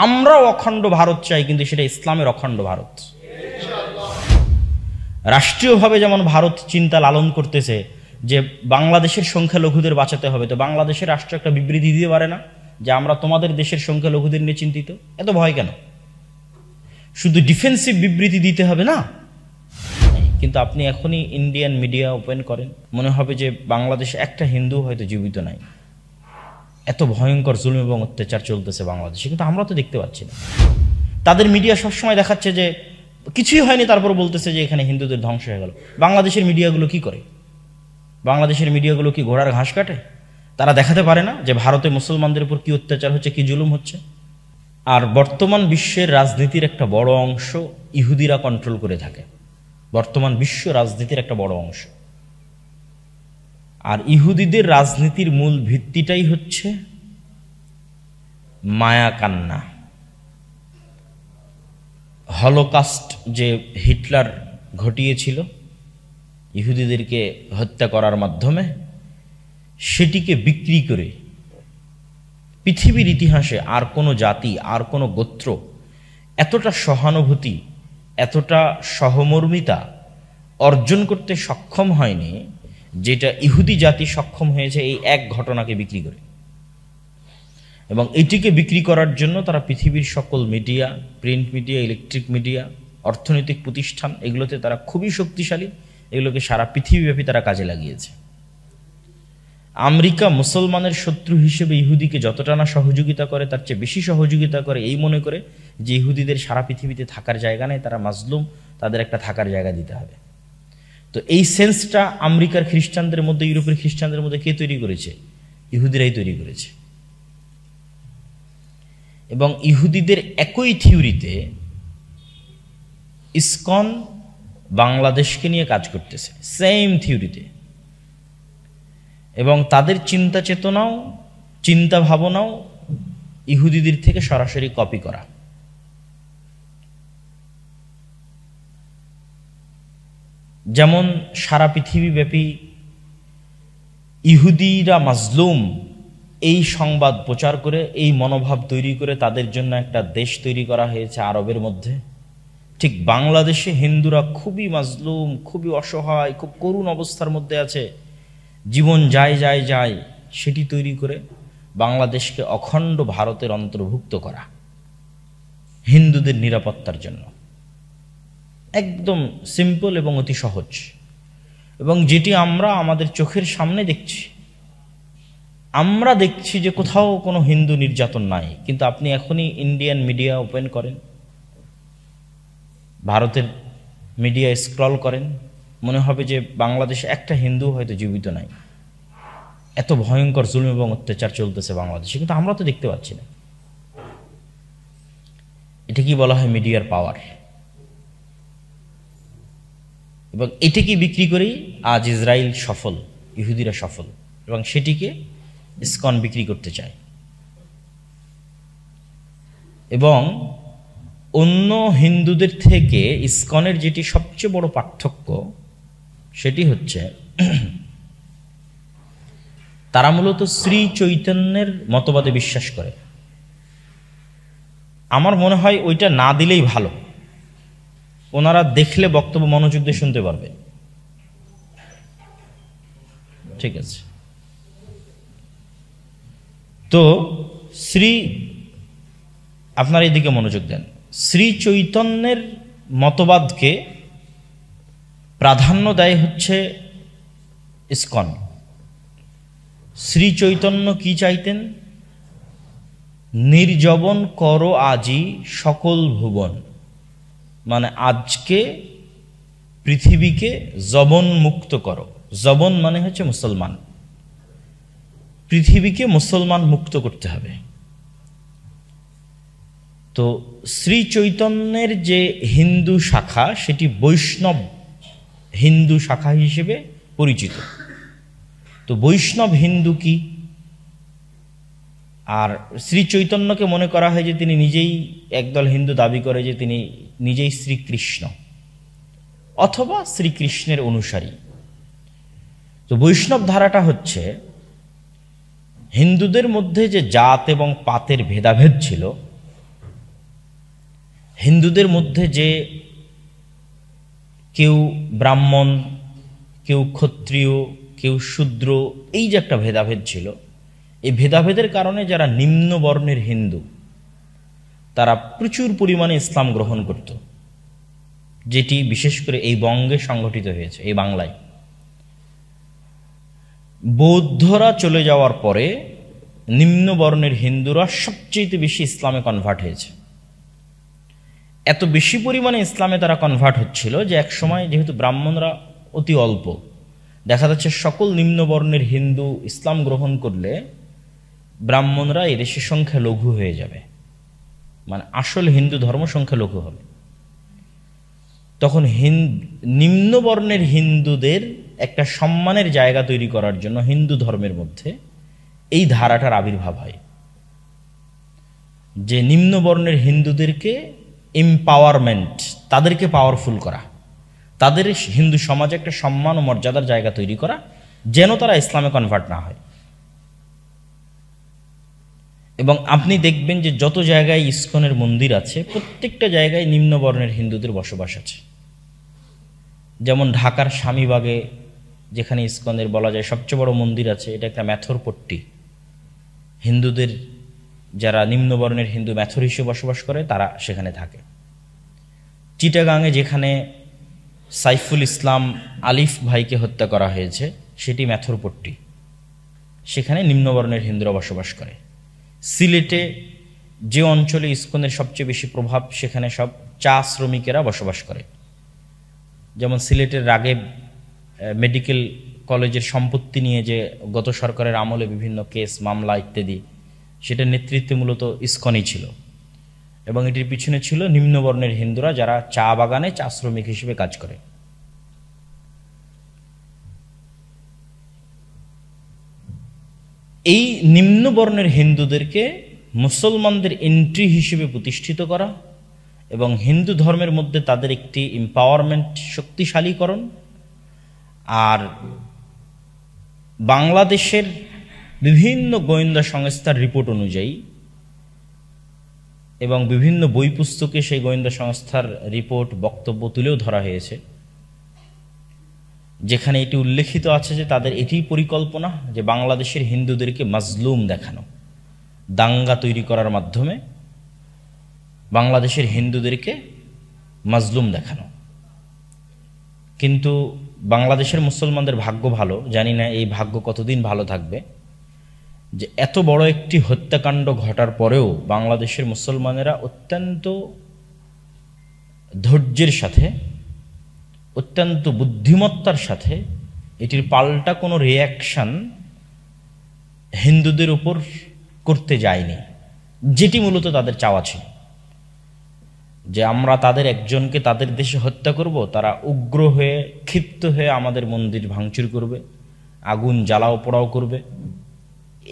আমরাও অখণ্ড ভারত চাই, কিন্তু সেটা ইসলামের অখণ্ড ভারত। রাষ্ট্রীয়ভাবে যেমন ভারত চিন্তা লালন করতেছে যে বাংলাদেশের সংখ্যালঘুদের বাঁচাতে হবে, তো বাংলাদেশের রাষ্ট্র একটা বিবৃতি দিতে পারে না যে আমরা তোমাদের দেশের সংখ্যালঘুদের নিয়ে চিন্তিত? এত ভয় কেন? শুধু ডিফেন্সিভ বিবৃতি দিতে হবে না। কিন্তু আপনি এখনই ইন্ডিয়ান মিডিয়া ওপেন করেন, মনে হবে যে বাংলাদেশে একটা হিন্দু হয়তো জীবিত নাই। এত ভয়ঙ্কর জুলুম এবং অত্যাচার চলতেছে বাংলাদেশে, কিন্তু আমরা তো দেখতে পাচ্ছি না। তাদের মিডিয়া সবসময় দেখাচ্ছে যে কিছুই হয়নি, তারপর বলতেছে যে এখানে হিন্দুদের ধ্বংস হয়ে গেল। বাংলাদেশের মিডিয়াগুলো কি করে? বাংলাদেশের মিডিয়াগুলো কি ঘোড়ার ঘাস কাটে? তারা দেখাতে পারে না যে ভারতে মুসলমানদের উপর কি অত্যাচার হচ্ছে, কি জুলুম হচ্ছে? আর বর্তমান বিশ্বের রাজনীতির একটা বড় অংশ ইহুদিরা কন্ট্রোল করে থাকে। বর্তমান বিশ্ব রাজনীতির একটা বড় অংশ। আর ইহুদিদের রাজনীতির মূল ভিত্তিটাই হচ্ছে মায়া কান্না। হলোকাস্ট যে হিটলার ঘটিয়েছিল ইহুদিদেরকে হত্যা করার মাধ্যমে, সেটিকে বিক্রি করে পৃথিবীর ইতিহাসে আর কোনো জাতি, আর কোনো গোত্র এতটা সহানুভূতি, এতটা সহমর্মিতা অর্জন করতে সক্ষম হয়নি যেটা ইহুদি জাতি সক্ষম হয়েছে এই এক ঘটনাকে বিক্রি করে। এবং এটিকে বিক্রি করার জন্য তারা পৃথিবীর সকল media, print media, electric media, অর্থনৈতিক প্রতিষ্ঠান, এগুলোতে তারা খুবই শক্তিশালী। এগুলোকে সারা পৃথিবীব্যাপী তারা কাজে লাগিয়েছে। আমেরিকা মুসলমানের শত্রু হিসেবে ইহুদিকে যতটা না সহযোগিতা করে, তার চেয়ে বেশি সহযোগিতা করে এই মনে করে যে ইহুদিদের সারা পৃথিবীতে থাকার জায়গা নেই, তারা মাজলুম, তাদের একটা থাকার জায়গা দিতে হবে। তো এই সেন্সটা আমেরিকার খ্রিস্টানদের মধ্যে, ইউরোপের খ্রিস্টানদের মধ্যে কে তৈরি করেছে? ইহুদিরাই তৈরি করেছে। এবং ইহুদিদের একই থিওরিতে ইসকন বাংলাদেশকে নিয়ে কাজ করতেছে, সেম থিওরিতে। এবং তাদের চিন্তা চেতনাও, চিন্তা ভাবনাও ইহুদিদের থেকে সরাসরি কপি করা। যেমন সারা পৃথিবীব্যাপী ইহুদিরা মাজলুম এই সংবাদ প্রচার করে, এই মনোভাব তৈরি করে তাদের জন্য একটা দেশ তৈরি করা হয়েছে আরবের মধ্যে। ঠিক বাংলাদেশে হিন্দুরা খুবই মাজলুম, খুবই অসহায়, খুব করুণ অবস্থার মধ্যে আছে, জীবন যায় যায় যায়, সেটি তৈরি করে বাংলাদেশকে অখণ্ড ভারতের অন্তর্ভুক্ত করা হিন্দুদের নিরাপত্তার জন্য। একদম সিম্পল এবং অতি সহজ, এবং যেটি আমরা আমাদের চোখের সামনে দেখছি। আমরা দেখছি যে কোথাও কোনো হিন্দু নির্যাতন নাই, কিন্তু আপনি এখনই ইন্ডিয়ান মিডিয়া ওপেন করেন, ভারতের মিডিয়া স্ক্রল করেন, মনে হবে যে বাংলাদেশে একটা হিন্দু হয়তো জীবিত নাই। এত ভয়ঙ্কর জুলুম এবং অত্যাচার চলতেছে বাংলাদেশে, কিন্তু আমরা তো দেখতে পাচ্ছি না। এটা কি বলা হয়? মিডিয়ার পাওয়ার। এবং এটাকে বিক্রি করেই আজ ইসরায়েল সফল, ইহুদিরা সফল, এবং সেটিকে ইসকন বিক্রি করতে চায়। এবং অন্য হিন্দুদের থেকে ইসকনের যেটি সবচেয়ে বড় পার্থক্য, সেটি হচ্ছে তারা মূলত শ্রী চৈতন্যের মতবাদে বিশ্বাস করে। আমার মনে হয় ওইটা না দিলেই ভালো, ওনারা দেখলে বক্তব্য মনোযোগ দিয়ে শুনতে পারবে। ঠিক আছে, তো আপনার এদিকে মনোযোগ দেন। শ্রী চৈতন্যের মতবাদকে প্রাধান্য দেয় হচ্ছে ইসকন। শ্রী চৈতন্য কি চাইতেন? নির্জবন করো আজি সকল ভুবন, মানে আজকে পৃথিবীকে জবন মুক্ত করো। জবন মানে হচ্ছে মুসলমান, পৃথিবীকে মুসলমান মুক্ত করতে হবে। তো শ্রী চৈতন্যের যে হিন্দু শাখা, সেটি বৈষ্ণব হিন্দু শাখা হিসেবে পরিচিত। তো বৈষ্ণব হিন্দু কি? আর শ্রী চৈতন্যকে মনে করা হয় যে তিনি নিজেই, একদল হিন্দু দাবি করে যে তিনি নিজেই শ্রীকৃষ্ণ অথবা শ্রীকৃষ্ণের অনুসারী। তো বৈষ্ণব ধারাটা হচ্ছে হিন্দুদের মধ্যে যে জাত এবং পাতের ভেদাভেদ ছিল, হিন্দুদের মধ্যে যে কেউ ব্রাহ্মণ, কেউ ক্ষত্রিয়, কেউ শূদ্র, এই যে একটা ভেদাভেদ ছিল, এই ভেদাভেদের কারণে যারা নিম্ন বর্ণের হিন্দু তারা প্রচুর পরিমাণে ইসলাম গ্রহণ করত, যেটি বিশেষ করে এই বঙ্গে সংগঠিত হয়েছে, এই বাংলায়। বৌদ্ধরা চলে যাওয়ার পরে নিম্ন বর্ণের হিন্দুরা সবচেয়ে বেশি ইসলামে কনভার্ট হয়েছে। এত বেশি পরিমাণে ইসলামে তারা কনভার্ট হচ্ছিল যে এক সময় যেহেতু ব্রাহ্মণরা অতি অল্প, দেখা যাচ্ছে সকল নিম্ন বর্ণের হিন্দু ইসলাম গ্রহণ করলে ব্রাহ্মণরা এদেশের সংখ্যা লঘু হয়ে যাবে, মানে আসল হিন্দু ধর্ম সংখ্যা লঘু হবে। তখন নিম্ন বর্ণের হিন্দুদের একটা সম্মানের জায়গা তৈরি করার জন্য হিন্দু ধর্মের মধ্যে এই ধারাটার আবির্ভাব হয় যে নিম্ন বর্ণের হিন্দুদেরকে এম্পাওয়ারমেন্ট, তাদেরকে পাওয়ারফুল করা, তাদের হিন্দু সমাজে একটা সম্মান ও মর্যাদার জায়গা তৈরি করা, যেন তারা ইসলামে কনভার্ট না হয়। এবং আপনি দেখবেন যে যত জায়গায় ইসকনের মন্দির আছে প্রত্যেকটা জায়গায় নিম্ন বর্ণের হিন্দুদের বসবাস আছে। যেমন ঢাকার স্বামীবাগে যেখানে ইসকনের বলা যায় সবচেয়ে বড় মন্দির আছে, এটা একটা ম্যাথর পট্টি। হিন্দুদের যারা নিম্নবর্ণের হিন্দু ম্যাথর হিসেবে বসবাস করে তারা সেখানে থাকে। চিটাগাংয়ে যেখানে সাইফুল ইসলাম আলিফ ভাইকে হত্যা করা হয়েছে সেটি ম্যাথর পট্টি, সেখানে নিম্নবর্ণের হিন্দুরা বসবাস করে। সিলেটে যে অঞ্চলে ইসকনের সবচেয়ে বেশি প্রভাব সেখানে সব চা শ্রমিকেরা বসবাস করে। যেমন সিলেটের রাগেব মেডিকেল কলেজের সম্পত্তি নিয়ে যে গত সরকারের আমলে বিভিন্ন কেস মামলা ইত্যাদি, সেটার নেতৃত্বে মূলত ইসকনই ছিল এবং এটির পিছনে ছিল নিম্নবর্ণের হিন্দুরা যারা চা বাগানে চা শ্রমিক হিসেবে কাজ করে। এই নিম্নবর্ণের হিন্দুদেরকে মুসলমানদের এন্ট্রি হিসেবে প্রতিষ্ঠিত করা এবং হিন্দু ধর্মের মধ্যে তাদের একটি এম্পাওয়ারমেন্ট, শক্তিশালীকরণ, আর বাংলাদেশের বিভিন্ন গোয়েন্দা সংস্থার রিপোর্ট অনুযায়ী এবং বিভিন্ন বই পুস্তকে সেই গোয়েন্দা সংস্থার রিপোর্ট বক্তব্য তুলেও ধরা হয়েছে, যেখানে এটি উল্লেখিত আছে যে তাদের এটি পরিকল্পনা যে বাংলাদেশের হিন্দুদেরকে মাজলুম দেখানো, দাঙ্গা তৈরি করার মাধ্যমে বাংলাদেশের হিন্দুদেরকে মাজলুম দেখানো। কিন্তু বাংলাদেশের মুসলমানদের ভাগ্য ভালো, জানি না এই ভাগ্য কতদিন ভালো থাকবে, যে এত বড় একটি হত্যাকাণ্ড ঘটার পরেও বাংলাদেশের মুসলমানেরা অত্যন্ত ধৈর্যের সাথে, অত্যন্ত বুদ্ধিমত্তার সাথে এটির পাল্টা কোনো রিয়াকশন হিন্দুদের উপর করতে যায়নি, যেটি মূলত তাদের চাওয়া ছিল যে আমরা তাদের একজনকে তাদের দেশে হত্যা করব, তারা উগ্র হয়ে ক্ষিপ্ত হয়ে আমাদের মন্দির ভাঙচুর করবে, আগুন জ্বালাও পোড়াও করবে।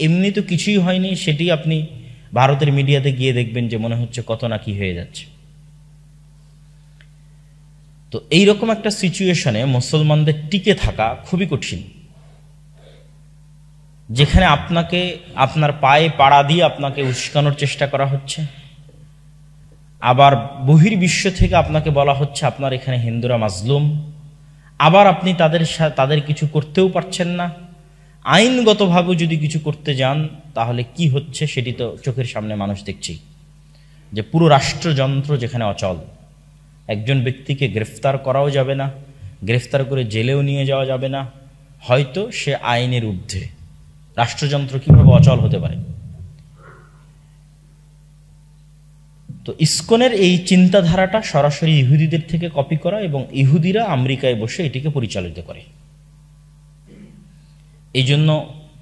এমনি তো কিছুই হয়নি, সেটি আপনি ভারতের মিডিয়াতে গিয়ে দেখবেন যে মনে হচ্ছে কত না কি হয়ে যাচ্ছে। তো এইরকম একটা সিচুয়েশনে মুসলমানদের টিকে থাকা খুবই কঠিন, যেখানে আপনাকে আপনার পায়ে পাড়া দিয়ে আপনাকে উস্কানোর চেষ্টা করা হচ্ছে, আবার বহির্বিশ্ব থেকে আপনাকে বলা হচ্ছে আপনার এখানে হিন্দুরা মাজলুম, আবার আপনি তাদের কিছু করতেও পারছেন না। আইনগতভাবে যদি কিছু করতে যান তাহলে কি হচ্ছে সেটি তো চোখের সামনে মানুষ দেখছি, যে পুরো রাষ্ট্রযন্ত্র যেখানে অচল, একজন ব্যক্তিকে গ্রেফতার করাও যাবে না, গ্রেফতার করে জেলেও নিয়ে যাওয়া যাবে না, হয়তো সে আইনের ঊর্ধ্বে। রাষ্ট্রযন্ত্র কিভাবে অচল হতে পারে? তো ইসকনের এই চিন্তাধারাটা সরাসরি ইহুদিদের থেকে কপি করা এবং ইহুদিরা আমেরিকায় বসে এটিকে পরিচালিত করে। এই জন্য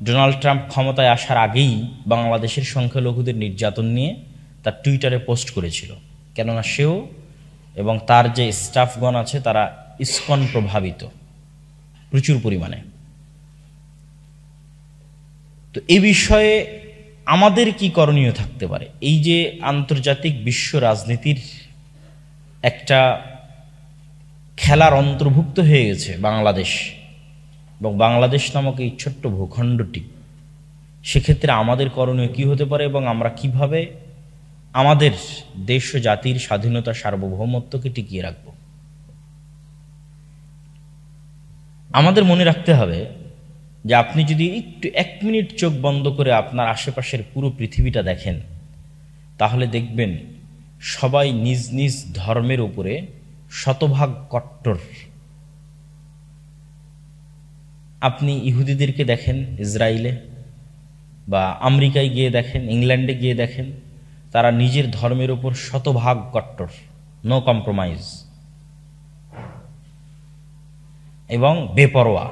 ডোনাল্ড ট্রাম্প ক্ষমতায় আসার আগেই বাংলাদেশের সংখ্যালঘুদের নির্যাতন নিয়ে তার টুইটারে পোস্ট করেছিল, কেননা সেও এবং তার যে স্টাফগণ আছে তারা ইসকন প্রভাবিত প্রচুর পরিমাণে। তো এই বিষয়ে আমাদের কি করণীয় থাকতে পারে? এই যে আন্তর্জাতিক বিশ্ব রাজনীতির একটা খেলার অন্তর্ভুক্ত হয়ে গেছে বাংলাদেশ এবং বাংলাদেশ নামক এই ছোট্ট ভূখণ্ডটি, সেক্ষেত্রে আমাদের করণীয় কি হতে পারে এবং আমরা কিভাবে আমাদের দেশ ও জাতির স্বাধীনতা সার্বভৌমত্বকে টিকিয়ে রাখব। আমাদের মনে রাখতে হবে যে আপনি যদি একটু 1 মিনিট চোখ বন্ধ করে আপনার আশেপাশের পুরো পৃথিবীটা দেখেন, তাহলে দেখবেন সবাই নিজ নিজ ধর্মের উপরে শতভাগ কট্টর। আপনি ইহুদিদেরকে দেখেন ইসরায়েলে, বা আমেরিকায় গিয়ে দেখেন, ইংল্যান্ডে গিয়ে দেখেন, তারা নিজের ধর্মের উপর শতভাগ কট্টর, নো কম্প্রোমাইজ, এবং বেপরোয়া।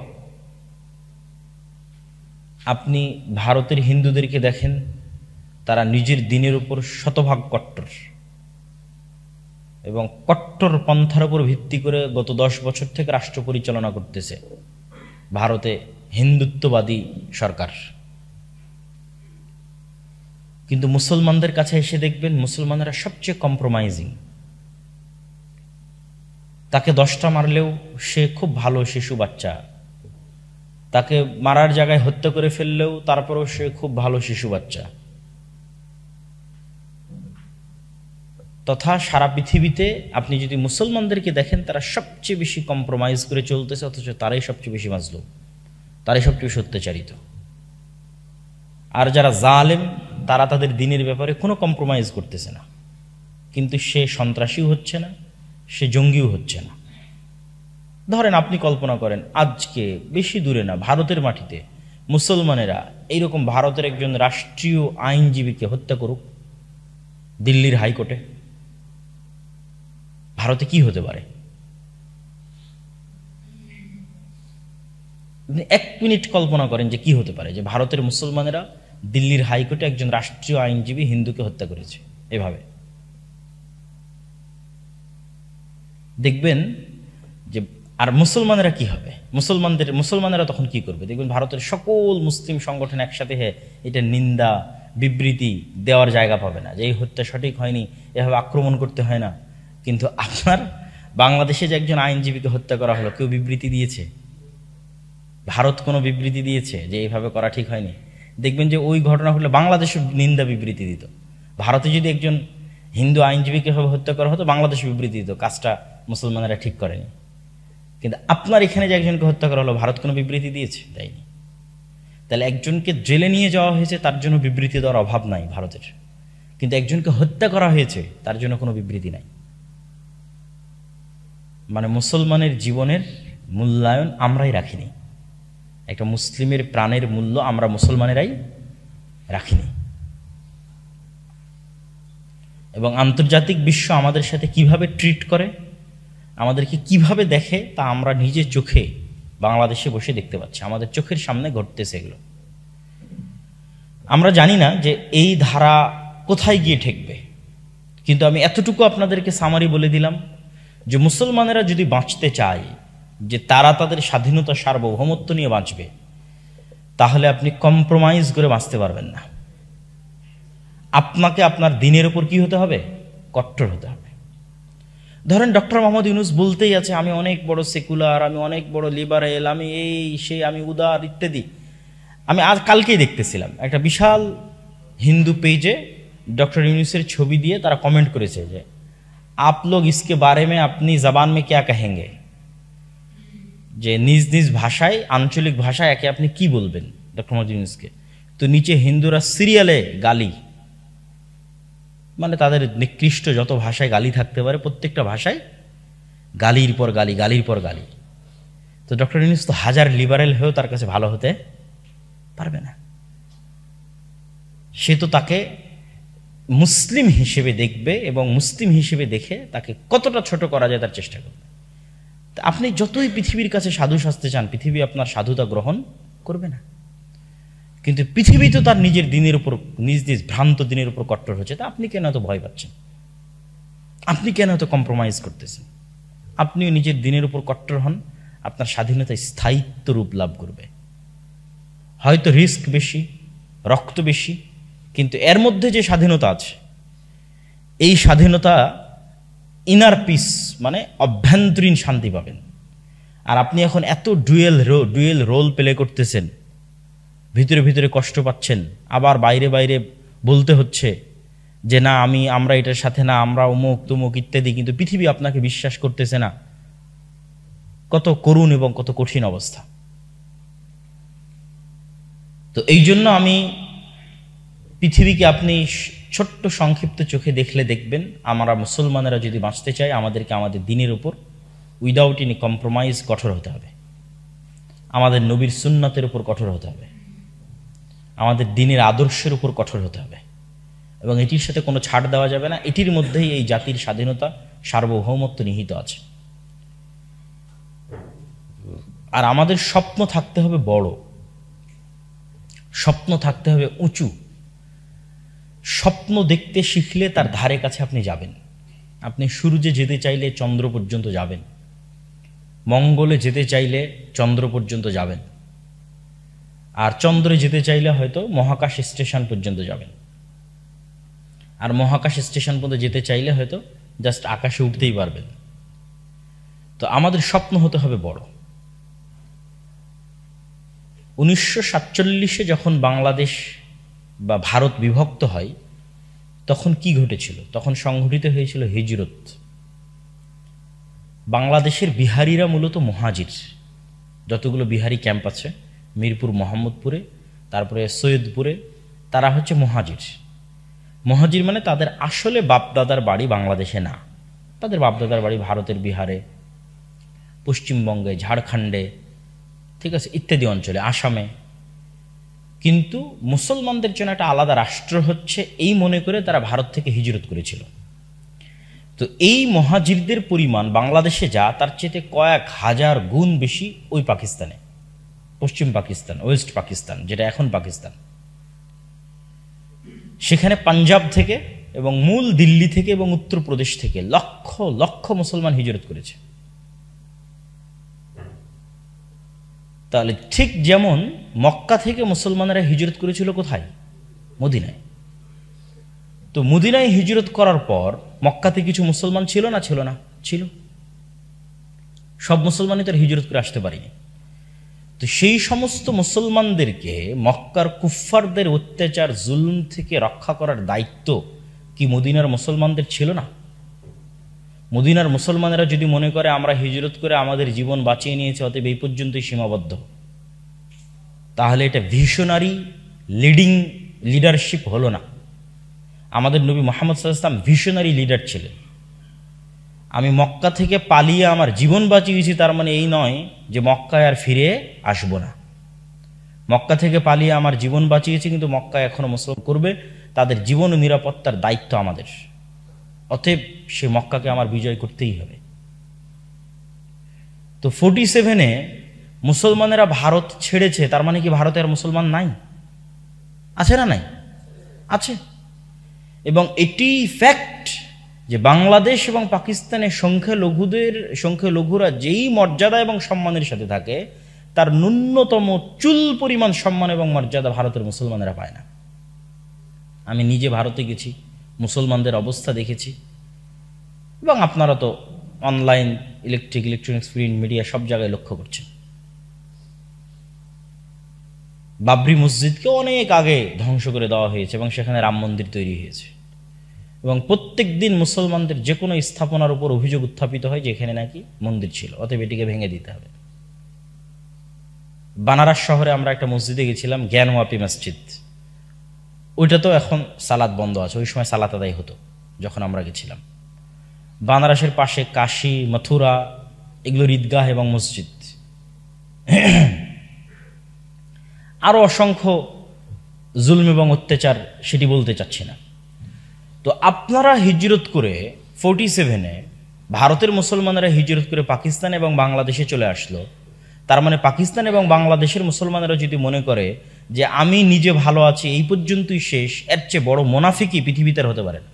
আপনি ভারতের হিন্দুদেরকে দেখেন, তারা নিজের দিনের উপর শতভাগ কট্টর, এবং কট্টর পন্থার উপর ভিত্তি করে গত 10 বছর থেকে রাষ্ট্র পরিচালনা করতেছে ভারতে হিন্দুত্ববাদী সরকার। কিন্তু মুসলমানদের কাছে এসে দেখবেন মুসলমানেরা সবচেয়ে কম্প্রোমাইজিং। তাকে 10টা মারলেও সে খুব ভালো শিশু বাচ্চা, তাকে মারার জায়গায় হত্যা করে ফেললেও তারপরেও সে খুব ভালো শিশু বাচ্চা। তথা সারা পৃথিবীতে আপনি যদি মুসলমানদেরকে দেখেন, তারা সবচেয়ে বেশি কম্প্রোমাইজ করে চলতেছে, অথচ তারাই সবচেয়ে বেশি মাজলুম, তারাই সবচেয়ে বেশি অত্যাচারিত। আর যারা জালেম, তারা তাদের দিনের ব্যাপারে কোনো কম্প্রোমাইজ করতেছে না, কিন্তু সে সন্ত্রাসীও হচ্ছে না, সে জঙ্গিও হচ্ছে না। ধরেন আপনি কল্পনা করেন, আজকে বেশি দূরে না, ভারতের মাটিতে মুসলমানেরা এইরকম ভারতের একজন রাষ্ট্রীয় আইনজীবীকে হত্যা করুক দিল্লির হাইকোর্টে। ভারতে কি হতে পারে? 1 মিনিট কল্পনা করেন যে কি হতে পারে যে ভারতের মুসলমানেরা দিল্লির হাইকোর্টে একজন রাষ্ট্রীয় আইনজীবী হিন্দুকে হত্যা করেছে এভাবে। দেখবেন যে আর মুসলমানেরা কি হবে, মুসলমানেরা তখন কি করবে? দেখবেন ভারতের সকল মুসলিম সংগঠন একসাথে এটা নিন্দা বিবৃতি দেওয়ার জায়গা পাবে না যে এই হত্যা সঠিক হয়নি, এভাবে আক্রমণ করতে হয় না। কিন্তু আপনার বাংলাদেশে যে একজন আইনজীবীকে হত্যা করা হলো, কেউ বিবৃতি দিয়েছে? ভারত কোনো বিবৃতি দিয়েছে যে এইভাবে করা ঠিক হয়নি? দেখবেন যে ওই ঘটনা হলে বাংলাদেশও নিন্দা বিবৃতি দিত। ভারতে যদি একজন হিন্দু আইনজীবীকে এভাবে হত্যা করা হতো, বাংলাদেশ বিবৃতি দিত কাজটা মুসলমানেরা ঠিক করেনি। কিন্তু আপনার এখানে যে একজনকে হত্যা করা হলো, ভারত কোনো বিবৃতি দিয়েছে? দেয়নি। তাহলে একজনকে জেলে নিয়ে যাওয়া হয়েছে, তার জন্য বিবৃতি দেওয়ার অভাব নাই ভারতের, কিন্তু একজনকে হত্যা করা হয়েছে তার জন্য কোনো বিবৃতি নাই। মানে মুসলমানের জীবনের মূল্যায়ন আমরাই রাখিনি, একটা মুসলিমের প্রাণের মূল্য আমরা মুসলমানেরাই রাখিনি। এবং আন্তর্জাতিক বিশ্ব আমাদের সাথে কিভাবে ট্রিট করে, আমাদেরকে কিভাবে দেখে, তা আমরা নিজের চোখে বাংলাদেশে বসে দেখতে পাচ্ছি, আমাদের চোখের সামনে ঘটতেছে এগুলো। আমরা জানি না যে এই ধারা কোথায় গিয়ে ঠেকবে, কিন্তু আমি এতটুকু আপনাদেরকে সামারি বলে দিলাম যে মুসলমানেরা যদি বাঁচতে চায়, যে তারা তাদের স্বাধীনতা সার্বভৌমত্ব নিয়ে বাঁচবে, তাহলে আপনি কম্প্রোমাইজ করে বাঁচতে পারবেন না। আপনাকে আপনার দিনের উপর কি হতে হবে? কট্টর হতে হবে। ধরেন ডক্টর মোহাম্মদ ইউনূস বলতেই আছে আমি অনেক বড় সেকুলার, আমি অনেক বড় লিবারেল, আমি এই সেই, আমি উদার ইত্যাদি। আমি আজ কালকেই দেখতেছিলাম একটা বিশাল হিন্দু পেজে ডক্টর ইউনূসের ছবি দিয়ে তারা কমেন্ট করেছে যে आप लोग इसके बारे में अपनी जबान में क्या कहेंगे, যে নিজ নিজ ভাষায়, আঞ্চলিক ভাষায় একে আপনি কি বলবেন ডক্টর মোহাম্মদ ইউনূসকে। তো নিচে হিন্দুরা সিরিয়ালে গালি, মানে তাদের নিকৃষ্ট যত ভাষায় গালি থাকতে পারে প্রত্যেকটা ভাষায় গালির পর গালি, গালির পর গালি। তো ডক্টর ইউনূস তো হাজার লিবারেল হয়েও তার কাছে ভালো হতে পারবে না। সে তো তাকে মুসলিম হিসেবে দেখবে এবং মুসলিম হিসেবে দেখে তাকে কতটা ছোট করা যায় তার চেষ্টা করবে। আপনি যতই পৃথিবীর কাছে সাধু সাজতে চান, পৃথিবী আপনার সাধুতা গ্রহণ করবে না। কিন্তু পৃথিবী তো তার নিজের দিনের উপর, নিজ নিজ ভ্রান্ত দিনের উপর কট্টর হচ্ছে। তা আপনি কেন এত ভয় পাচ্ছেন? আপনি কেন এত কম্প্রোমাইজ করতেছেন? আপনিও নিজের দিনের উপর কট্টর হন, আপনার স্বাধীনতা স্থায়িত্ব রূপ লাভ করবে। হয়তো রিস্ক বেশি, রক্ত বেশি, কিন্তু এর মধ্যে যে স্বাধীনতা আছে, এই স্বাধীনতা ইনার পিস, মানে অভ্যন্তরীণ শান্তি পাবেন। আর আপনি এখন এত ডুয়েল রোল প্লে করতেছেন, ভিতরে ভিতরে কষ্ট পাচ্ছেন, আবার বাইরে বাইরে বলতে হচ্ছে যে না আমরা এটার সাথে না, আমরা অমুক তুমুক ইত্যাদি, কিন্তু পৃথিবী আপনাকে বিশ্বাস করতেছে না। কত করুণ এবং কত কঠিন অবস্থা। তো এই জন্য আমি পৃথিবীকে আপনি ছোট্ট সংক্ষিপ্ত চোখে দেখলে দেখবেন, আমরা মুসলমানেরা যদি বাঁচতে চাই আমাদেরকে আমাদের দ্বীনের উপর উইদাউট এনি কম্প্রোমাইজ কঠোর হতে হবে, আমাদের নবীর সুন্নতের উপর কঠোর হতে হবে, আমাদের দ্বীনের আদর্শের উপর কঠোর হতে হবে, এবং এটির সাথে কোনো ছাড় দেওয়া যাবে না। এটির মধ্যেই এই জাতির স্বাধীনতা, সার্বভৌমত্ব নিহিত আছে। আর আমাদের স্বপ্ন থাকতে হবে বড়, স্বপ্ন থাকতে হবে উঁচু। স্বপ্ন দেখতে শিখলে তার ধারে কাছে আপনি যাবেন। আপনি সূর্যে যেতে চাইলে চন্দ্র পর্যন্ত যাবেন, মঙ্গলে যেতে চাইলে চন্দ্র পর্যন্ত যাবেন, আর চন্দ্রে যেতে চাইলে হয়তো মহাকাশ স্টেশন পর্যন্ত যাবেন, আর মহাকাশ স্টেশন পর্যন্ত যেতে চাইলে হয়তো জাস্ট আকাশে উঠতেই পারবেন। তো আমাদের স্বপ্ন হতে হবে বড়। 1947-এ যখন বাংলাদেশ বা ভারত বিভক্ত হয় তখন কি ঘটেছিল? তখন সংঘটিত হয়েছিল হিজরত। বাংলাদেশের বিহারিরা মূলত মুহাজির, যতগুলো বিহারি ক্যাম্প আছে মিরপুর, মোহাম্মদপুরে, তারপরে সৈয়দপুরে, তারা হচ্ছে মুহাজির। মুহাজির মানে তাদের আসলে বাপদাদার বাড়ি বাংলাদেশে না, তাদের বাপদাদার বাড়ি ভারতের বিহারে, পশ্চিমবঙ্গে, ঝাড়খণ্ডে, ঠিক আছে, ইত্যাদি অঞ্চলে, আসামে। কিন্তু মুসলমানদের জন্য একটা আলাদা রাষ্ট্র হচ্ছে এই মনে করে তারা ভারত থেকে হিজরত করেছিল। তো এই মুহাজিরদের পরিমাণ বাংলাদেশে যা, তার চেয়ে কয়েক হাজার গুণ বেশি ওই পাকিস্তানে, পশ্চিম পাকিস্তান, ওয়েস্ট পাকিস্তান, যেটা এখন পাকিস্তান। সেখানে পাঞ্জাব থেকে এবং মূল দিল্লি থেকে এবং উত্তরপ্রদেশ থেকে লক্ষ লক্ষ মুসলমান হিজরত করেছে। তাহলে ঠিক যেমন মক্কা থেকে মুসলমানেরা হিজরত করেছিল কোথায়? মদিনায়। তো মদিনায় হিজরত করার পর মক্কাতে কিছু মুসলমান ছিল না? ছিল না, ছিল। সব মুসলমানই তার হিজরত করে আসতে পারেনি। তো সেই সমস্ত মুসলমানদেরকে মক্কার কুফফারদের অত্যাচার, জুলুম থেকে রক্ষা করার দায়িত্ব কি মদিনার মুসলমানদের ছিল না? মদিনার মুসলমানেরা যদি মনে করে আমরা হিজরত করে আমাদের জীবন বাঁচিয়ে নিয়েছি, অতএব এই পর্যন্তই সীমাবদ্ধ, তাহলে এটা ভিশনারি লিডারশিপ হলো না। আমাদের নবী মুহাম্মদ সাল্লাল্লাহু আলাইহি ওয়াসাল্লাম ভিশনারি লিডার ছিলেন। আমি মক্কা থেকে পালিয়ে আমার জীবন বাঁচিয়েছি তার মানে এই নয় যে মক্কায় আর ফিরে আসবো না। মক্কা থেকে পালিয়ে আমার জীবন বাঁচিয়েছি, কিন্তু মক্কায় এখনো মুসলমান করবে, তাদের জীবন ও নিরাপত্তার দায়িত্ব আমাদের, অতএব সে মক্কাকে আমার বিজয় করতেই হবে। তো 47-এ মুসলমানেরা ভারত ছেড়েছে, তার মানে কি ভারতে আর মুসলমান নাই? আছে না নাই? আছে। এবং এটি ফ্যাক্ট যে বাংলাদেশ এবং পাকিস্তানের সংখ্যালঘুরা যেই মর্যাদা এবং সম্মানের সাথে থাকে, তার ন্যূনতম চুল পরিমাণ সম্মান এবং মর্যাদা ভারতের মুসলমানেরা পায় না। আমি নিজে ভারতে গেছি, মুসলমানদের অবস্থা দেখেছি, এবং আপনারা তো অনলাইন, ইলেকট্রনিক্স, প্রিন্ট মিডিয়া সব জায়গায় লক্ষ্য করছেন। বাবরি মসজিদকে অনেক আগে ধ্বংস করে দেওয়া হয়েছে এবং সেখানে রাম মন্দির তৈরি হয়েছে, এবং প্রত্যেক দিন মুসলমানদের যে কোনো স্থাপনার উপর অভিযোগ উত্থাপিত হয় যে এখানে নাকি মন্দির ছিল, অতএব এটিকে ভেঙে দিতে হবে। বানারস শহরে আমরা একটা মসজিদে গেছিলাম, জ্ঞানওয়াপি মসজিদ, ওইটা তো এখন সালাত বন্ধ আছে, ওই সময় সালাত আদায় হতো যখন আমরা গেছিলাম। বানারসের পাশে কাশী, মথুরা, এগুলোর ঈদগাহ এবং মসজিদ, আরো অসংখ্য জুলম এবং অত্যাচার, সেটি বলতে চাচ্ছি না। তো আপনারা হিজরত করে 47-এ ভারতের মুসলমানেরা হিজরত করে পাকিস্তান এবং বাংলাদেশে চলে আসলো, তার মানে পাকিস্তান এবং বাংলাদেশের মুসলমানেরা যদি মনে করে যে আমি নিজে ভালো আছি, এই পর্যন্তই শেষ, এর চেয়ে বড় মুনাফিকি পৃথিবীতে হতে পারে না।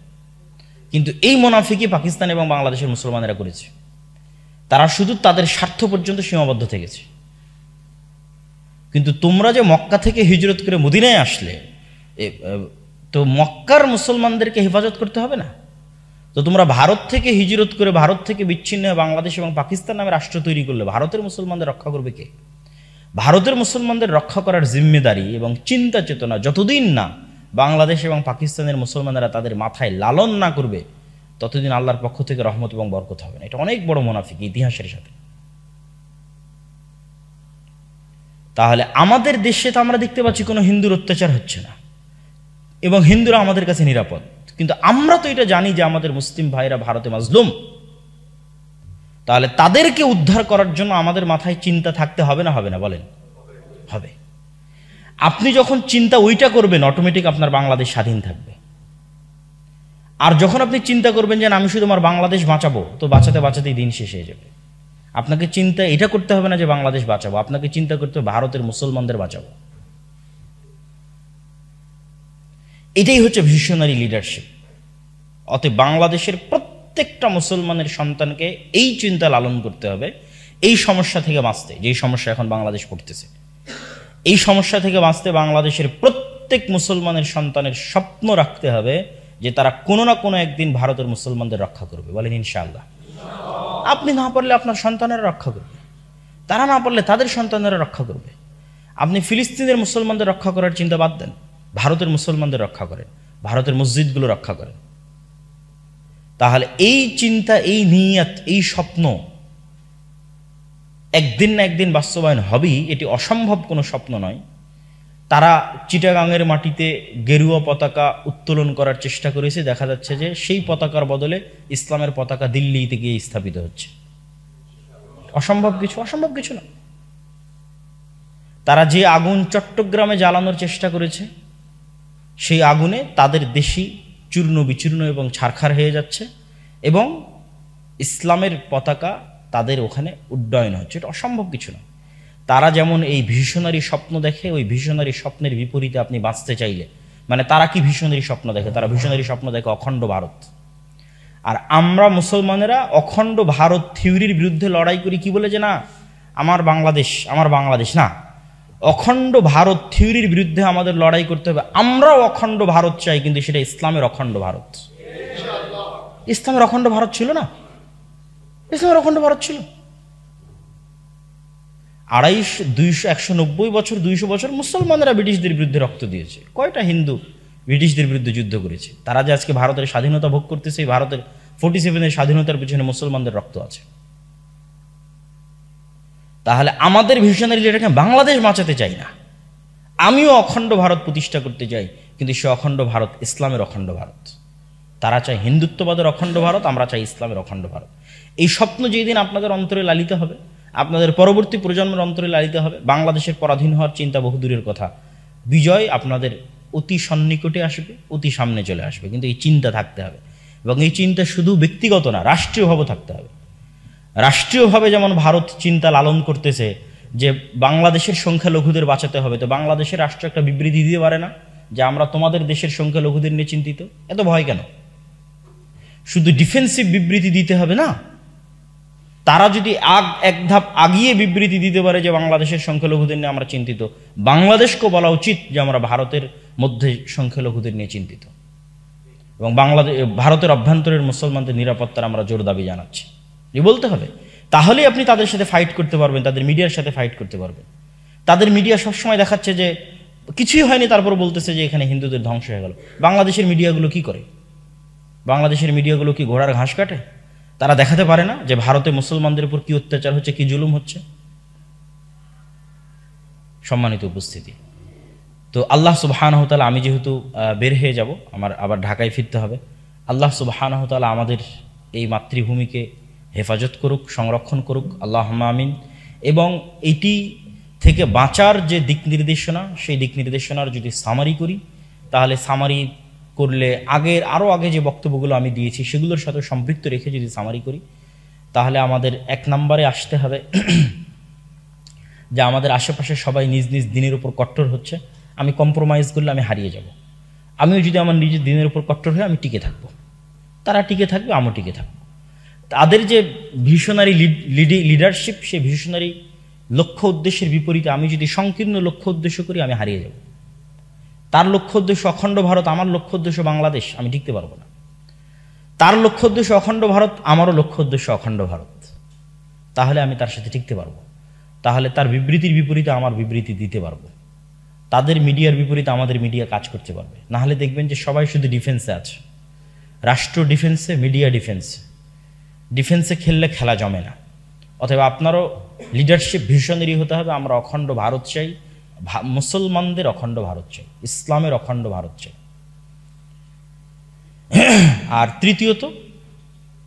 কিন্তু এই মুনাফিকি পাকিস্তান এবং বাংলাদেশের মুসলমানেরা করেছে। তারা শুধু তাদের স্বার্থ পর্যন্ত সীমাবদ্ধ থেকেছে। কিন্তু তোমরা যে মক্কা থেকে হিজরত করে মদিনায় আসলে, তো মক্কার মুসলমানদেরকে হেফাজত করতে হবে না? তো তোমরা ভারত থেকে হিজরত করে, ভারত থেকে বিচ্ছিন্ন হয়ে বাংলাদেশ এবং পাকিস্তান নামে রাষ্ট্র তৈরি করলে ভারতের মুসলমানদের রক্ষা করবে কে? ভারতের মুসলমানদের রক্ষা করার জিম্মেদারি এবং চিন্তা চেতনা যতদিন না বাংলাদেশ এবং পাকিস্তানের মুসলমানেরা তাদের মাথায় লালন না করবে, ততদিন আল্লাহর পক্ষ থেকে রহমত এবং বরকত হবে না। এটা অনেক বড় মুনাফিক ইতিহাসের সাথে। তাহলে আমাদের দেশে তো আমরা দেখতে পাচ্ছি কোনো হিন্দুর অত্যাচার হচ্ছে না এবং হিন্দুরা আমাদের কাছে নিরাপদ, কিন্তু আমরা তো এটা জানি যে আমাদের মুসলিম ভাইরা ভারতে মাজলুম। তাহলে তাদেরকে উদ্ধার করার জন্য আমাদের মাথায় চিন্তা থাকতে হবে না হবে না বলেন? হবে। আপনি যখন চিন্তা ওইটা করবেন, অটোমেটিক আপনার বাংলাদেশ স্বাধীন থাকবে। আর যখন আপনি চিন্তা করবেন যে আমি শুধু আমার বাংলাদেশ বাঁচাবো, তো বাঁচাতে বাঁচাতেই দিন শেষ হয়ে যাবে। আপনাকে চিন্তা এটা করতে হবে না যে বাংলাদেশ বাঁচাবো, আপনাকে চিন্তা করতে হবে ভারতের মুসলমানদের বাঁচাবো। এটাই হচ্ছে ভিশনারি লিডারশিপ। অতএব বাংলাদেশের প্রত্যেকটা মুসলমানের সন্তানকে এই চিন্তা লালন করতে হবে এই সমস্যা থেকে বাঁচতে, যেই সমস্যা এখন বাংলাদেশ পড়তেছে। এই সমস্যা থেকে বাঁচতে বাংলাদেশের প্রত্যেক মুসলমানের সন্তানের স্বপ্ন রাখতে হবে যে তারা কোনো না কোনো একদিন ভারতের মুসলমানদের রক্ষা করবে। বলেন ইনশাআল্লাহ। আপনি না পারলে আপনার সন্তানেরা রক্ষা করবে, তারা না পারলে তাদের সন্তানেরা রক্ষা করবে। আপনি ফিলিস্তিনের মুসলমানদের রক্ষা করার চিন্তা বাদ দেন, ভারতের মুসলমানদের রক্ষা করেন, ভারতের মসজিদগুলো রক্ষা করেন। তাহলে এই চিন্তা, এই নিয়ত, এই স্বপ্ন একদিন না একদিন বাস্তবায়ন হবেই। এটি অসম্ভব কোনো স্বপ্ন নয়। তারা চিটাগাংয়ের মাটিতে গেরুয়া পতাকা উত্তোলন করার চেষ্টা করেছে, দেখা যাচ্ছে যে সেই পতাকার বদলে ইসলামের পতাকা দিল্লিতে গিয়ে স্থাপিত হচ্ছে। অসম্ভব কিছু না। তারা যে আগুন চট্টগ্রামে জ্বালানোর চেষ্টা করেছে, সেই আগুনে তাদের দেশি চূর্ণ বিচূর্ণ এবং ছারখার হয়ে যাচ্ছে এবং ইসলামের পতাকা তাদের ওখানে উড্ডয়ন হচ্ছে। এটা অসম্ভব কিছু না। তারা যেমন এই ভিশনারি স্বপ্ন দেখে, ওই ভিশনারি স্বপ্নের বিপরীতে আপনি বাঁচতে চাইলে, মানে তারা কি ভিশনারি স্বপ্ন দেখে? তারা ভিশনারি স্বপ্ন দেখে অখণ্ড ভারত। আর আমরা মুসলমানেরা অখণ্ড ভারত থিওরির বিরুদ্ধে লড়াই করি কি বলে, যে না আমার বাংলাদেশ না, অখণ্ড ভারত থিওরির বিরুদ্ধে আমাদের লড়াই করতে হবে। আমরাও অখণ্ড ভারত চাই, কিন্তু সেটা ইসলামের অখণ্ড ভারত। ইসলামের অখণ্ড ভারত ছিল না, ইসলামের অখণ্ড ভারত ছিল। 190 বছর 200 বছর মুসলমানেরা ব্রিটিশদের বিরুদ্ধে রক্ত দিয়েছে। কয়টা হিন্দু ব্রিটিশদের বিরুদ্ধে যুদ্ধ করেছে? তারা যে আজকে ভারতের স্বাধীনতা ভোগ করতেছে, এই ভারতের 47-এর স্বাধীনতার পিছনে মুসলমানদের রক্ত আছে। তাহলে আমাদের ভিশনারি লিডারকে বাংলাদেশ বাঁচাতে চাই না, আমিও অখণ্ড ভারত প্রতিষ্ঠা করতে চাই, কিন্তু সে অখণ্ড ভারত ইসলামের অখণ্ড ভারত। তারা চায় হিন্দুত্ববাদের অখণ্ড ভারত, আমরা চাই ইসলামের অখণ্ড ভারত। এই স্বপ্ন যেদিন আপনাদের অন্তরে লালিত হবে, আপনাদের পরবর্তী প্রজন্মের অন্তরে লালিত হবে, বাংলাদেশের পরাধীন হওয়ার চিন্তা বহু দূরের কথা, বিজয় আপনাদের অতি সন্নিকটে আসবে, অতি সামনে চলে আসবে। কিন্তু এই চিন্তা থাকতে হবে, এবং এই চিন্তা শুধু ব্যক্তিগত না, রাষ্ট্রীয়ভাবে থাকতে হবে। রাষ্ট্রীয়ভাবে যেমন ভারত চিন্তা লালন করতেছে যে বাংলাদেশের সংখ্যালঘুদের বাঁচাতে হবে, তো বাংলাদেশের রাষ্ট্র একটা বিবৃতি দিতে পারে না যে আমরা তোমাদের দেশের সংখ্যালঘুদের নিয়ে চিন্তিত? এত ভয় কেন? শুধু ডিফেন্সিভ বিবৃতি দিতে হবে না, তারা যদি এক ধাপ আগিয়ে বিবৃতি দিতে পারে যে বাংলাদেশের সংখ্যালঘুদের নিয়ে আমরা চিন্তিত, বাংলাদেশকেও বলা উচিত যে আমরা ভারতের মধ্যে সংখ্যালঘুদের নিয়ে চিন্তিত, এবং ভারতের অভ্যন্তরের মুসলমানদের নিরাপত্তার আমরা জোর দাবি জানাচ্ছি। বলতে হবে, তাহলেই আপনি তাদের সাথে ফাইট করতে পারবেন, তাদের মিডিয়ার সাথে ফাইট করতে পারবেন। তাদের মিডিয়া সবসময় দেখাচ্ছে যে কিছুই হয়নি, তারপর বলতেছে যে এখানে হিন্দুদের ধ্বংস হয়ে গেল। বাংলাদেশের মিডিয়াগুলো কি করে? বাংলাদেশের মিডিয়াগুলো কি ঘোড়ার ঘাস কাটে? তারা দেখাতে পারে না যে ভারতে মুসলমানদের উপর কি অত্যাচার হচ্ছে, কি জুলুম হচ্ছে? সম্মানিত উপস্থিতি, তো আল্লাহ সুবহানাহু ওয়া তাআলা, আমি যেহেতু বের হয়ে যাব, আমার আবার ঢাকায় ফিরতে হবে, আল্লাহ সুবহানাহু ওয়া তাআলা আমাদের এই মাতৃভূমিকে হেফাজত করুক, সংরক্ষণ করুক, আল্লাহুম্মা আমিন। এবং এটি থেকে বাঁচার যে দিক নির্দেশনা, সেই দিক নির্দেশনার যদি সামারি করি, তাহলে সামারি করলে আরও আগে যে বক্তব্যগুলো আমি দিয়েছি সেগুলোর সাথে সম্পৃক্ত রেখে যদি সামারি করি, তাহলে আমাদের 1 নম্বরে আসতে হবে যে আমাদের আশেপাশে সবাই নিজ নিজ দিনের উপর কট্টর হচ্ছে। আমি কম্প্রোমাইজ করলে আমি হারিয়ে যাব। আমিও যদি আমার নিজের দিনের উপর কট্টর হয়ে আমি টিকে থাকবো, তারা টিকে থাকবে, আমিও টিকে থাকবো। তাদের যে ভিশনারি লিডারশিপ, সেই ভিশনারি লক্ষ্য উদ্দেশ্যের বিপরীতে আমি যদি সংকীর্ণ লক্ষ্য উদ্দেশ্য করি, আমি হারিয়ে যাব। তার লক্ষ্য উদ্দেশ্য অখণ্ড ভারত, আমার লক্ষ্য উদ্দেশ্য বাংলাদেশ, আমি টিকতে পারবো না। তার লক্ষ্য উদ্দেশ্য অখণ্ড ভারত, আমারও লক্ষ্য উদ্দেশ্য অখণ্ড ভারত, তাহলে আমি তার সাথে টিকতে পারবো। তাহলে তার বিবৃতির বিপরীতে আমার বিবৃতি দিতে পারবো। তাদের মিডিয়ার বিপরীতে আমাদের মিডিয়া কাজ করতে পারবে। না হলে দেখবেন যে সবাই শুধু ডিফেন্সে আছে, রাষ্ট্র ডিফেন্সে, মিডিয়া ডিফেন্সে। ডিফেন্সে খেললে খেলা জমে না। অতএব আপনারও লিডারশিপ ভিশনারি হতে হবে। আমরা অখণ্ড ভারত চাই, মুসলমানদের অখণ্ড ভারত চাই, ইসলামের অখণ্ড ভারত চাই। আর তৃতীয়ত,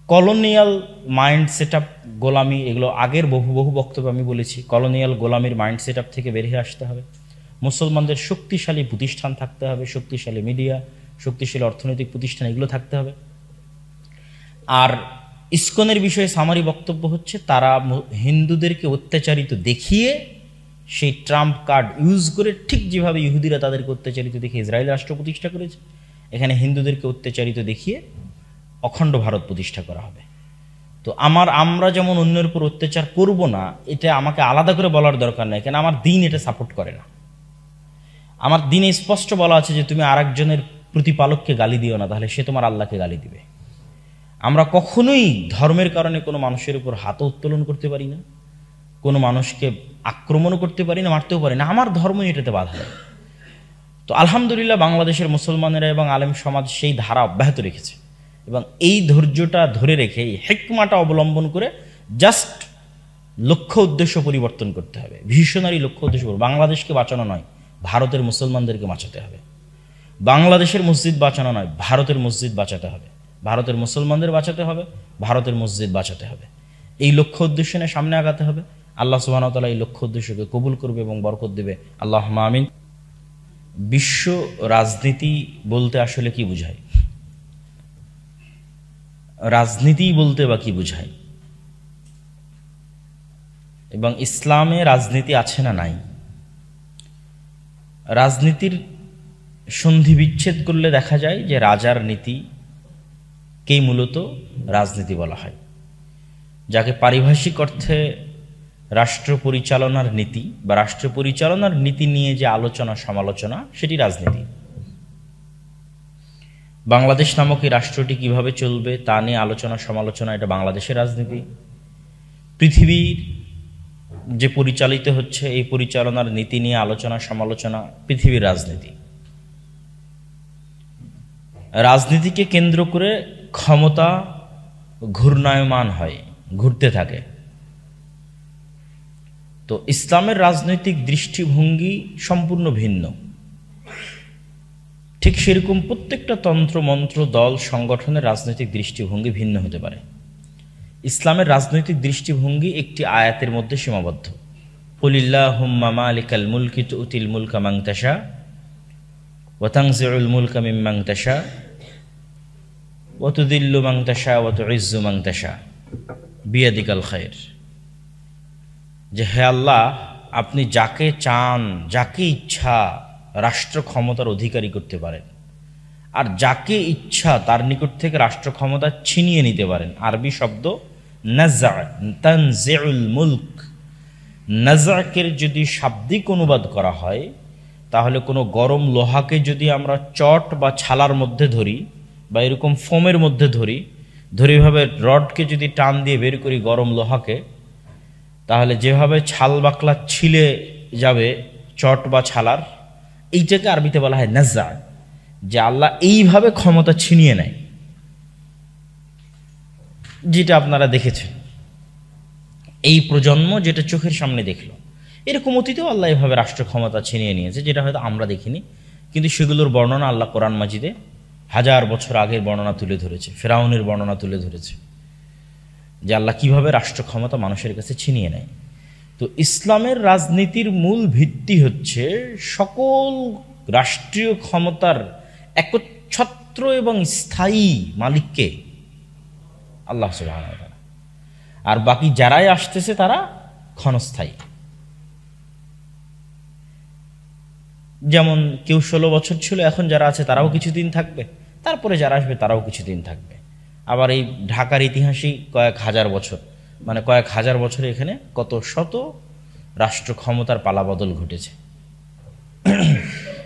কলোনিয়াল মাইন্ড সেট আপ, গোলামি, এগুলো আগের বহু বক্তব্য আমি বলেছি। কলোনিয়াল গোলামির মাইন্ড সেট আপ থেকে বেরিয়ে আসতে হবে। মুসলমানদের শক্তিশালী প্রতিষ্ঠান থাকতে হবে, শক্তিশালী মিডিয়া, শক্তিশালী অর্থনৈতিক প্রতিষ্ঠান, এগুলো থাকতে হবে। আর ইসকনের বিষয়ে সামারি বক্তব্য হচ্ছে, তারা হিন্দুদেরকে অত্যাচারিত দেখিয়ে সেই ট্রাম্প কার্ড ইউজ করে, ঠিক যেভাবে ইহুদিরা তাদেরকে অত্যাচারিত দেখিয়ে ইসরায়েল রাষ্ট্র প্রতিষ্ঠা করেছে, এখানে হিন্দুদেরকে অত্যাচারিত দেখিয়ে অখণ্ড ভারত প্রতিষ্ঠা করা হবে। তো আমরা যেমন অন্যের উপর অত্যাচার করব না, এটা আমাকে আলাদা করে বলার দরকার নেই, কেন আমার দিন এটা সাপোর্ট করে না। আমার দিনে স্পষ্ট বলা আছে যে তুমি আরেকজনের প্রতিপালককে গালি দিও না, তাহলে সে তোমার আল্লাহকে গালি দিবে। আমরা কখনোই ধর্মের কারণে কোনো মানুষের উপর হাত উত্তোলন করতে পারি না, কোনো মানুষকে আক্রমণও করতে পারি না, মারতেও পারি না। আমার ধর্মই এটাতে বাধা দেয়। তো আলহামদুলিল্লাহ বাংলাদেশের মুসলমানেরা এবং আলেম সমাজ সেই ধারা অব্যাহত রেখেছে, এবং এই ধৈর্যটা ধরে রেখে, এই হিকমাটা অবলম্বন করে জাস্ট লক্ষ্য উদ্দেশ্য পরিবর্তন করতে হবে। ভিশনারি লক্ষ্য উদ্দেশ্য, বাংলাদেশকে বাঁচানো নয়, ভারতের মুসলমানদেরকে বাঁচাতে হবে। বাংলাদেশের মসজিদ বাঁচানো নয়, ভারতের মসজিদ বাঁচাতে হবে। ভারতের মুসলমানদের বাঁচাতে হবে, ভারতের মসজিদ বাঁচাতে হবে। এই লক্ষ্য উদ্দেশ্য নিয়ে সামনে আগাতে হবে। আল্লাহ সুবহানাহু ওয়া তাআলা এই লক্ষ্য উদ্দেশ্যকে কবুল করবে এবং বরকত দেবে। আল্লাহুম্মা আমিন। বিশ্ব রাজনীতি বলতে আসলে কি বোঝায়? রাজনীতি বলতে বা কি বোঝায়, এবং ইসলামে রাজনীতি আছে না নাই? রাজনীতির সন্ধি বিচ্ছেদ করলে দেখা যায় যে রাজার নীতিকেই মূলত রাজনীতি বলা হয়, যাকে পারিভাষিক অর্থে রাষ্ট্র পরিচালনার নীতি বা রাষ্ট্র পরিচালনার নীতি নিয়ে যে আলোচনা সমালোচনা, সেটি রাজনীতি। বাংলাদেশ নামক এই রাষ্ট্রটি কিভাবে চলবে তা নিয়ে আলোচনা সমালোচনা, এটা বাংলাদেশের রাজনীতি। পৃথিবীর যে পরিচালিত হচ্ছে এই পরিচালনার নীতি নিয়ে আলোচনা সমালোচনা পৃথিবীর রাজনীতি। রাজনীতিকে কেন্দ্র করে ক্ষমতা ঘূর্ণায়মান হয়, ঘুরতে থাকে। তো ইসলামের রাজনৈতিক দৃষ্টিভঙ্গি সম্পূর্ণ ভিন্ন। ঠিক সেরকম প্রত্যেকটা তন্ত্র মন্ত্র দল সংগঠনের রাজনৈতিক দৃষ্টিভঙ্গি ভিন্ন হতে পারে। ইসলামের রাজনৈতিক দৃষ্টিভঙ্গি একটি আয়াতের মধ্যে সীমাবদ্ধ। কুলিল্লাহুম্মা মালিকাল মুলকি তুতিল মুলকা মান তাশা ওয়া তানজিউল মুলকা মিম্মান তাশা ওয়া তুযিল্লু মান তাশা ওয়া তুইজ্জু মান তাশা বিয়াদিকাল খায়র। যে হে আল্লাহ, আপনি যাকে চান, যাকে ইচ্ছা রাষ্ট্র ক্ষমতার অধিকারী করতে পারেন, আর যাকে ইচ্ছা তার নিকট থেকে রাষ্ট্র ক্ষমতা ছিনিয়ে নিতে পারেন। আরবি শব্দ নাযা, তানজিউল মুলক। নাজাকের যদি শাব্দিক অনুবাদ করা হয়, তাহলে কোনো গরম লোহাকে যদি আমরা চট বা ছালার মধ্যে ধরি বা এরকম ফোমের মধ্যে ধরি, এভাবে রডকে যদি টান দিয়ে বের করি গরম লোহাকে, তাহলে যেভাবে ছাল বাকলা ছিলে যাবে চট বা ছালার, এইটাকে আরবিতে বলা হয় নাজা। যে আল্লাহ এইভাবে ক্ষমতা ছিনিয়ে নেয়, যেটা আপনারা দেখেছেন, এই প্রজন্ম যেটা চোখের সামনে দেখলো। এরকম অতীতেও আল্লাহ এভাবে রাষ্ট্র ক্ষমতা ছিনিয়ে নিয়েছে, যেটা হয়তো আমরা দেখিনি, কিন্তু সেগুলোর বর্ণনা আল্লাহ কোরআন মাজিদে 1000 বছর আগের বর্ণনা তুলে ধরেছে, ফেরাউনের বর্ণনা তুলে ধরেছে, যে আল্লাহ কিভাবে রাষ্ট্র ক্ষমতা মানুষের কাছে ছিনিয়ে নেয়। তো ইসলামের রাজনীতির মূল ভিত্তি হচ্ছে সকল রাষ্ট্রীয় ক্ষমতার একচ্ছত্র এবং স্থায়ী মালিককে আল্লাহ সুবহানাহু ওয়া তাআলা, আর বাকি যারাই আসতেছে তারা ক্ষণস্থায়ী। যেমন কেউ 16 বছর ছিল, এখন যারা আছে তারাও কিছুদিন থাকবে, তারপরে যারা আসবে তারাও কিছুদিন থাকবে। আবার এই ঢাকার ইতিহাসই কয়েক হাজার বছর, মানে কয়েক হাজার বছরে এখানে কত শত রাষ্ট্র ক্ষমতার পালাবদল ঘটেছে।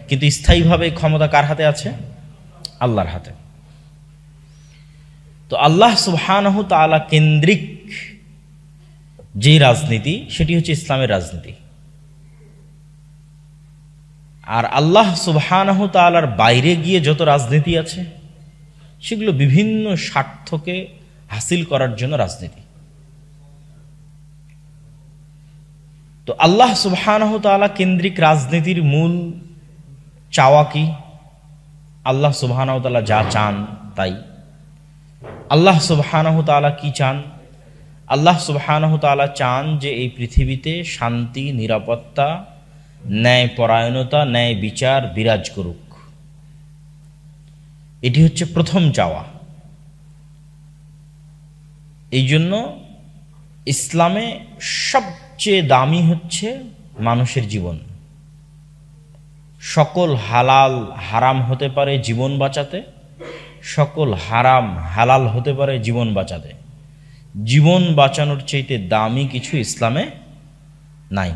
কিন্তু স্থায়ীভাবে ক্ষমতা কার হাতে আছে? আল্লাহর হাতে। তো আল্লাহ সুবহানাহু তাআলা কেন্দ্রিক যে রাজনীতি, সেটি হচ্ছে ইসলামের রাজনীতি। আর আল্লাহ সুবহানাহু তাআলার বাইরে গিয়ে যত রাজনীতি আছে সেগুলো বিভিন্ন স্বার্থকে হাসিল করার জন্য রাজনীতি। তো আল্লাহ সুবহানাহু তাআলা কেন্দ্রিক রাজনীতির মূল চাওয়া কি? আল্লাহ সুবহানাহু তাআলা যা চান তাই। আল্লাহ সুবহানাহু তাআলা কি চান? আল্লাহ সুবহানাহু তাআলা চান যে এই পৃথিবীতে শান্তি, নিরাপত্তা, ন্যায় পরায়ণতা, ন্যায় বিচার বিরাজ করুক। এটি হচ্ছে প্রথম চাওয়া। এই জন্য ইসলামে সবচেয়ে দামি হচ্ছে মানুষের জীবন। সকল হালাল হারাম হতে পারে জীবন বাঁচাতে, সকল হারাম হালাল হতে পারে জীবন বাঁচাতে। জীবন বাঁচানোর চাইতে দামি কিছু ইসলামে নাই।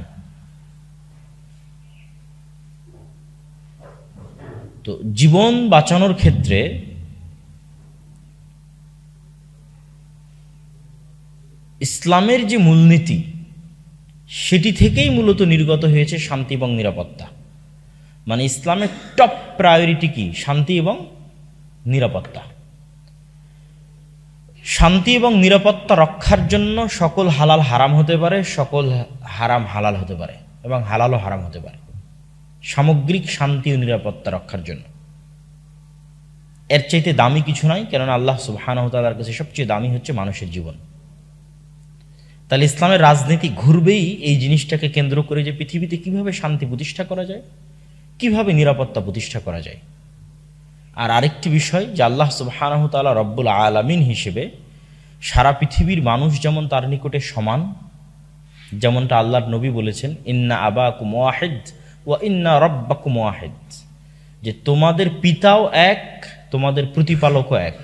তো জীবন বাঁচানোর ক্ষেত্রে ইসলামের যে মূলনীতি সেটি থেকেই মূলত নির্গত হয়েছে শান্তি এবং নিরাপত্তা। মানে ইসলামের টপ প্রায়োরিটি কি? শান্তি এবং নিরাপত্তা। শান্তি এবং নিরাপত্তা রক্ষার জন্য সকল হালাল হারাম হতে পারে, সকল হারাম হালাল হতে পারে এবং হালালও হারাম হতে পারে, সামগ্রিক শান্তি ও নিরাপত্তা রক্ষার জন্য। এর চাইতে দামি কিছু নাই, কেননা আল্লাহ সুবহানাহু তাআলার কাছে সবচেয়ে দামি হচ্ছে মানুষের জীবন। তাহলে ইসলামের রাজনীতি ঘুরবেই এই জিনিসটাকে কেন্দ্র করে যে পৃথিবীতে কিভাবে শান্তি প্রতিষ্ঠা করা যায়, কিভাবে নিরাপত্তা প্রতিষ্ঠা করা যায়। আর আরেকটি বিষয় যে আল্লাহ সুবহানাহু তাআলা রব্বুল আলামিন হিসেবে সারা পৃথিবীর মানুষ যেমন তার নিকটে সমান, যেমনটা আল্লাহর নবী বলেছেন, ইন্না আবাকুম ওয়াহিদ ওয়া ইন্না রব্বাকুম ওয়াহিদ, যে তোমাদের পিতাও এক, তোমাদের প্রতিপালকও এক।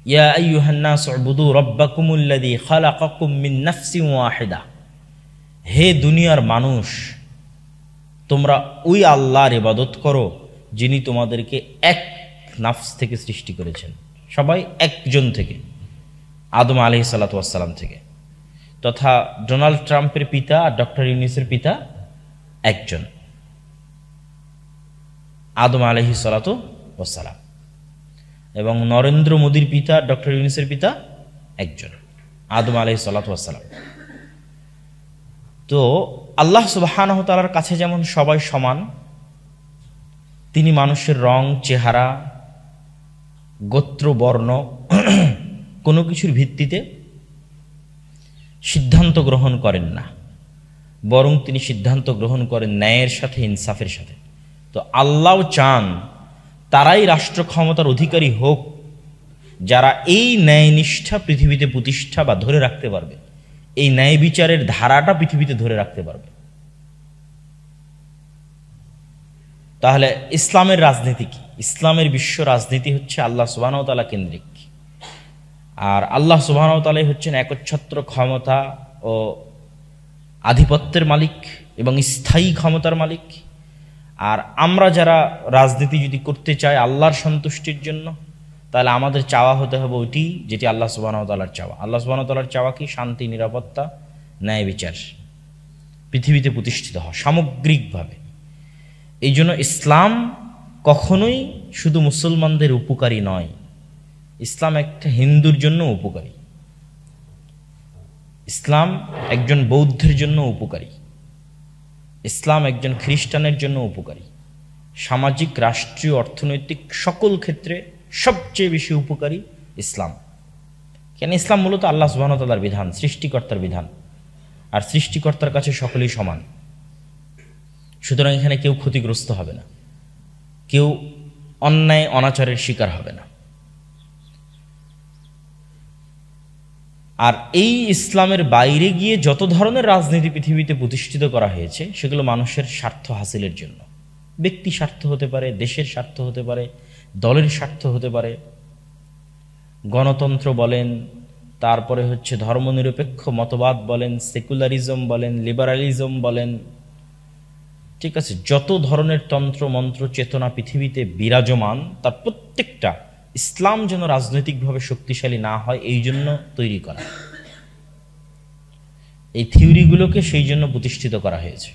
ইয়া আইয়ুহান নাস উবুদু রাব্বাকুমুল্লাযী খালাকাকুম মিন নাফসিন ওয়াহিদা, হে দুনিয়ার মানুষ তোমরা ওই আল্লাহর ইবাদত করো যিনি তোমাদেরকে এক নাফস থেকে সৃষ্টি করেছেন, সবাই একজন থেকে, আদম আলাইহিস সালাতু ওয়াস সালাম থেকে। তথা ডোনাল্ড ট্রাম্পের পিতা আর ডক্টর ইউনূসের পিতা একজন, আদম আলাইহিস সালাতু ওয়াস সালাম। এবং নরেন্দ্র মোদীর পিতা ডক্টর ইউনূসের পিতা একজন, আদম আলাইহিস সালাতু ওয়াস সালাম। তো আল্লাহ সুবহানাহু তাআলার কাছে যেমন সবাই সমান, তিনি মানুষের রং, চেহারা, গোত্র, বর্ণ কোনো কিছুর ভিত্তিতে সিদ্ধান্ত গ্রহণ করেন না, বরং তিনি সিদ্ধান্ত গ্রহণ করেন ন্যায়ের সাথে, ইনসাফের সাথে। তো আল্লাহও চান তারাই রাষ্ট্র ক্ষমতার অধিকারী হোক যারা এই ন্যায়নিষ্ঠা পৃথিবীতে প্রতিষ্ঠা বা ধরে রাখতে পারবে, এই ন্যায় বিচারের ধারাটা পৃথিবীতে ধরে রাখতে পারবে। তাহলে ইসলামের রাজনীতি কি? ইসলামের বিশ্ব রাজনীতি হচ্ছে আল্লাহ সুবহানাহু ওয়া তাআলা কেন্দ্রিক। আর আল্লাহ সুবহানাহু ওয়া তাআলাই হচ্ছেন একচ্ছত্র ক্ষমতা ও আধিপত্যের মালিক এবং স্থায়ী ক্ষমতার মালিক। আর আমরা যারা রাজনীতি যদি করতে চাই আল্লাহর সন্তুষ্টির জন্য, তাহলে আমাদের চাওয়া হতে হবে ওইটি যেটি আল্লাহ সুবহানাহু ওয়া তাআলার চাওয়া। আল্লাহ সুবহানাহু ওয়া তাআলার চাওয়া কি? শান্তি, নিরাপত্তা, ন্যায় বিচার পৃথিবীতে প্রতিষ্ঠিত হয় সামগ্রিকভাবে। এই জন্য ইসলাম কখনোই শুধু মুসলমানদের উপকারী নয়, ইসলাম একটা হিন্দুর জন্য উপকারী, ইসলাম একজন বৌদ্ধের জন্য উপকারী, ইসলাম একজন খ্রিস্টানের জন্য উপকারী। সামাজিক, রাষ্ট্রীয়, অর্থনৈতিক সকল ক্ষেত্রে সবচেয়ে বেশি উপকারী ইসলাম। কেন? ইসলাম মূলত আল্লাহ সুবহানাহু ওয়া তাআলার বিধান, সৃষ্টিকর্তার বিধান, আর সৃষ্টিকর্তার কাছে সকলেই সমান। সুতরাং এখানে কেউ ক্ষতিগ্রস্ত হবে না, কেউ অন্যায় অনাচারের শিকার হবে না। আর এই ইসলামের বাইরে গিয়ে যত ধরনের রাজনীতি পৃথিবীতে প্রতিষ্ঠিত করা হয়েছে সেগুলো মানুষের স্বার্থ হাসিলের জন্য। ব্যক্তি স্বার্থ হতে পারে, দেশের স্বার্থ হতে পারে, দলের স্বার্থ হতে পারে। গণতন্ত্র বলেন, তারপরে হচ্ছে ধর্মনিরপেক্ষ মতবাদ বলেন, সেকুলারিজম বলেন, লিবারালিজম বলেন, ঠিক আছে, যত ধরনের তন্ত্র মন্ত্র চেতনা পৃথিবীতে বিরাজমান তার প্রত্যেকটা ইসলাম যেন রাজনৈতিকভাবে শক্তিশালী না হয় এই জন্য তৈরি করা। এই থিওরিগুলোকে সেই জন্য প্রতিষ্ঠিত করা হয়েছে।